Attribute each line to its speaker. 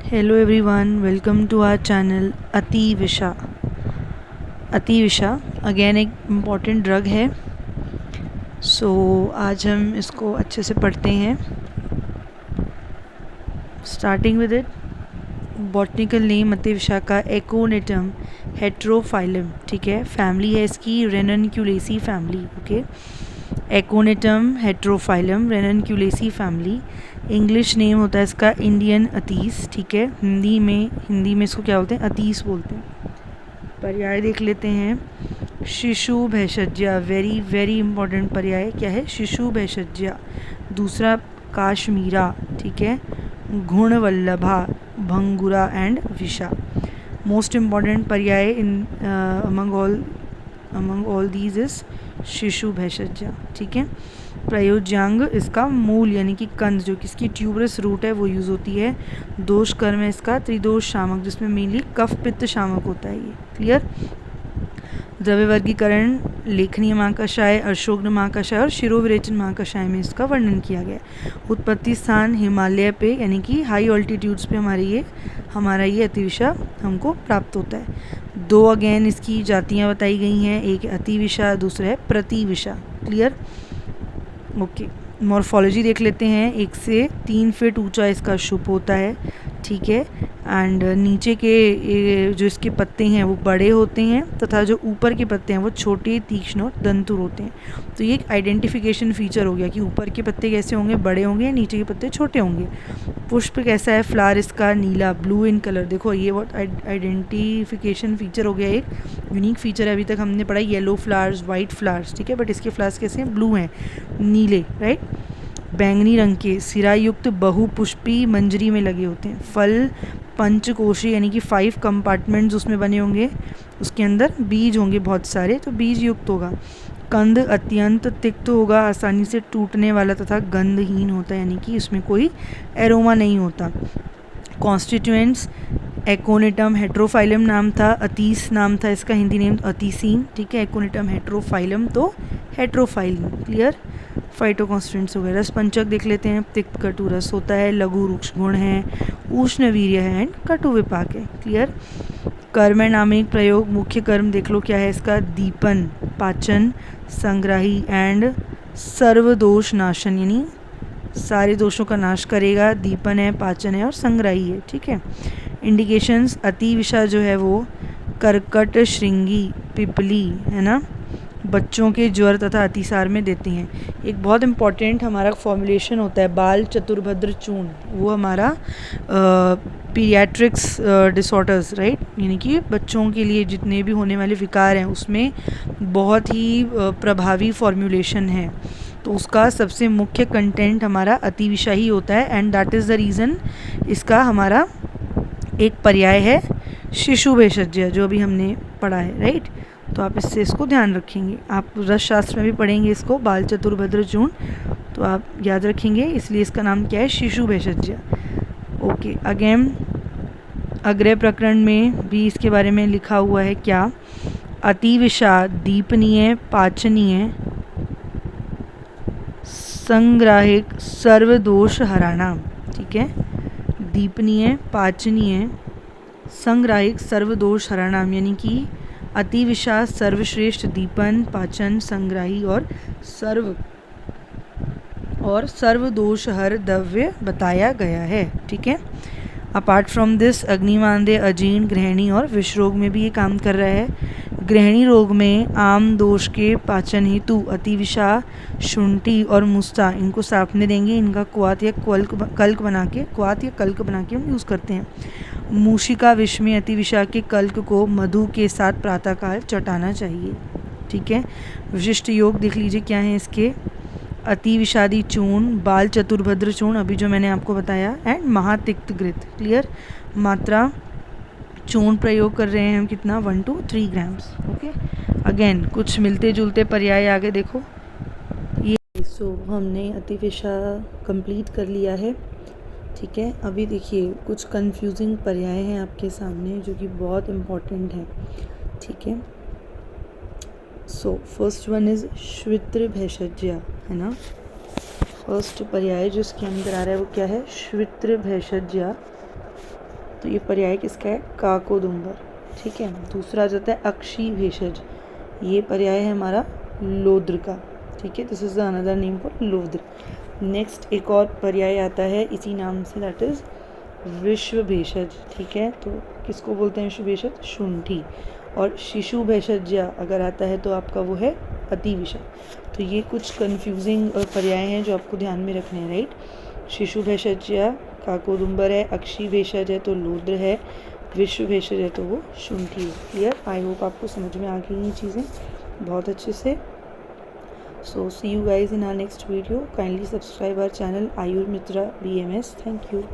Speaker 1: Hello everyone, welcome to our channel Ativisha. Ativisha again एक important drug है। आज हम इसको अच्छे से पढ़ते हैं। Starting with it, botanical name Ativisha का एकोनेटम हेट्रोफाइलम, ठीक है। फैमिली है इसकी Ranunculaceae family, okay. Aconitum heterophyllum Ranunculaceae family. English name होता है इसका इंडियन अतीस, ठीक है। हिंदी में इसको क्या बोलते हैं? अतीस बोलते हैं। पर्याय देख लेते हैं। शिशु भेषज्या, वेरी वेरी इंपॉर्टेंट पर्याय क्या है? शिशु भेषज्या। दूसरा काश्मीरा, ठीक है। गुणवल्लभा, भंगुरा एंड विषा। मोस्ट इम्पॉर्टेंट पर्याय इन अमंग ऑल दीज इज शिशु भेषज्या, ठीक है। प्रयोज्यांग इसका मूल यानी कि कंद, जो कि इसकी ट्यूबरस रूट है वो यूज़ होती है। दोष कर्म है इसका त्रिदोष शामक, जिसमें मेनली कफ पित्त शामक होता है ये, क्लियर। द्रव्य वर्गीकरण लेखनीय महाकषाय, अशोग्न महाकषाय और शिरोविरेचन महाकषाय में इसका वर्णन किया गया। उत्पत्ति स्थान हिमालय पे यानी कि हाई ऑल्टीट्यूड्स पे हमारा ये अतिविषा हमको प्राप्त होता है। दो अगेन इसकी जातियाँ बताई गई हैं, एक अतिविषा, दूसरा है प्रतिविषा, क्लियर। ओके, मॉर्फोलॉजी देख लेते हैं। 1 से 3 फीट ऊंचा इसका शुप होता है, ठीक है। एंड नीचे के जो इसके पत्ते हैं वो बड़े होते हैं तथा जो ऊपर के पत्ते हैं वो छोटे, तीक्ष्ण और दंतुर होते हैं। तो ये एक आइडेंटिफिकेशन फीचर हो गया कि ऊपर के पत्ते कैसे होंगे, बड़े होंगे, या नीचे के पत्ते छोटे होंगे। पुष्प कैसा है? फ्लावर इसका नीला, ब्लू इन कलर। देखो ये बहुत आइडेंटिफिकेशन फीचर हो गया, एक यूनिक फीचर है। अभी तक हमने पढ़ा येलो फ्लावर्स, वाइट फ्लावर्स, ठीक है, बट इसके फ्लावर्स कैसे हैं? ब्लू हैं, नीले, राइट। बैंगनी रंग के सिरायुक्त बहुपुष्पी मंजरी में लगे होते हैं। फल पंचकोशी यानी कि 5 कंपार्टमेंट्स उसमें बने होंगे, उसके अंदर बीज होंगे बहुत सारे, तो बीज युक्त होगा। कंद अत्यंत तिक्त होगा, आसानी से टूटने वाला तथा गंधहीन होता है, यानी कि इसमें कोई एरोमा नहीं होता। कॉन्स्टिट्यूएंट्स एकोनेटम हेट्रोफाइलम नाम था, अतीस नाम था इसका, हिंदी नेम अतीसीन, ठीक है। एकोनेटम हेट्रोफाइलम तो हेट्रोफाइलम, क्लियर। फाइटो कॉन्स्टिट्यूएंट्स वगैरह। रस पंचक देख लेते हैं। तिक्त कटु रस होता है, लघु रुक्ष गुण है, उष्ण वीर्य है एंड कटु विपाक है, क्लियर। कर्म नामिक प्रयोग, मुख्य कर्म देख लो क्या है इसका? दीपन, पाचन, संग्राही एंड सर्वदोष नाशन, यानी सारे दोषों का नाश करेगा। दीपन है, पाचन है और संग्राही है, ठीक है। इंडिकेशंस, अतिविषा जो है वो कर्कट, श्रृंगी, पिपली, है ना, बच्चों के ज्वर तथा अतिसार में देते हैं। एक बहुत इंपॉर्टेंट हमारा फॉर्मुलेशन होता है बाल चतुर्भद्र चूर्ण, वो हमारा पीडियाट्रिक्स डिसऑर्डर्स, राइट, यानी कि बच्चों के लिए जितने भी होने वाले विकार हैं उसमें बहुत ही प्रभावी फॉर्मुलेशन है। तो उसका सबसे मुख्य कंटेंट हमारा अतिविषा ही होता है, and that is the reason इसका हमारा एक पर्याय है शिशु भेषज्य, जो अभी हमने पढ़ा है, राइट। तो आप इसको ध्यान रखेंगे। आप रस शास्त्र में भी पढ़ेंगे इसको, बाल चतुर्भद्र चूर्ण, तो आप याद रखेंगे, इसलिए इसका नाम क्या है? शिशु भेषज्य। ओके, अगेन अग्रय प्रकरण में भी इसके बारे में लिखा हुआ है क्या? अतिविषा दीपनीय, पाचनीय, संग्राहिक, सर्वदोष हराणाम, ठीक है। दीपनीय, पाचनीय, संग्राहिक, सर्वदोष हराणाम, यानी कि अतिविषा सर्वश्रेष्ठ दीपन, पाचन, संग्राही और सर्वदोष हर द्रव्य बताया गया है, ठीक है। अपार्ट फ्रॉम दिस अग्निमांद्य, अजीर्ण, ग्रहणी और विषरोग में भी ये काम कर रहा है। ग्रहणी रोग में आम दोष के पाचन हेतु अतिविषा, शुंठी और मुस्ता इनको सापने देंगे। इनका क्वाथ या कल्क बना के हम यूज़ करते हैं। मूषिका विष में अतिविषा के कल्क को मधु के साथ प्रातःकाल चटाना चाहिए, ठीक है। विशिष्ट योग देख लीजिए क्या है इसके? अतिविषादी चूर्ण, बाल चतुर्भद्र चूर्ण अभी जो मैंने आपको बताया, एंड महातिक्त घृत, क्लियर। मात्रा चूर्ण प्रयोग कर रहे हैं हम कितना? 1 to 3 ग्राम्स, ओके। अगेन कुछ मिलते जुलते पर्याय आगे देखो ये। हमने अतिविषा कंप्लीट कर लिया है, ठीक है। अभी देखिए कुछ कंफ्यूजिंग पर्याय हैं आपके सामने जो कि बहुत इम्पॉर्टेंट है, ठीक है। फर्स्ट वन इज श्वित्र भेषज्या, है ना। फर्स्ट पर्याय जो इसके अंदर आ रहा है वो क्या है, श्वित्र भेषज्या। तो ये पर्याय किसका है, काकोदुम्बर, ठीक है। दूसरा आ जाता है अक्षी भेषज, ये पर्याय है हमारा लोद्र का, ठीक है। This is the another name for Lodhra. Next एक और पर्याय आता है इसी नाम से, दैट इज विश्व भेषज, ठीक है। तो किसको बोलते हैं विश्व भेषज, शुंठी। और शिशु भेषज्या अगर आता है तो आपका वो है अति विषय। तो ये कुछ कंफ्यूजिंग पर्याय हैं जो आपको ध्यान में रखने हैं, राइट। शिशु भेषज्या काकोदुम्बर है, अक्षी भेषज है तो लोद्र है, विश्व भेषज है तो वो शुंठी है। क्लियर, आई होप आपको समझ में आ गई ये चीज़ें बहुत अच्छे से। So see you guys in our next video. Kindly subscribe our channel Ayur Mitra BMS. Thank you.